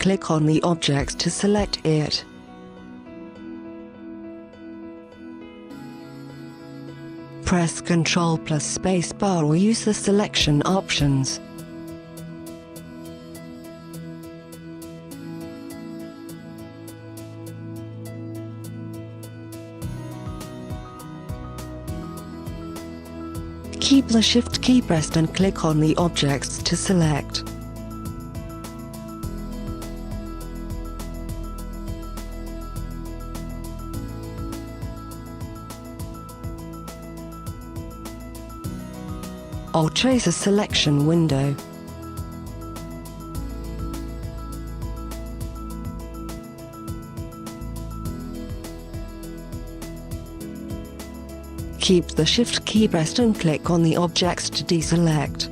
click on the object to select it. Press Ctrl plus spacebar or use the selection options. Keep the Shift key pressed and click on the objects to select. Or trace a selection window. Keep the Shift key pressed and click on the objects to deselect.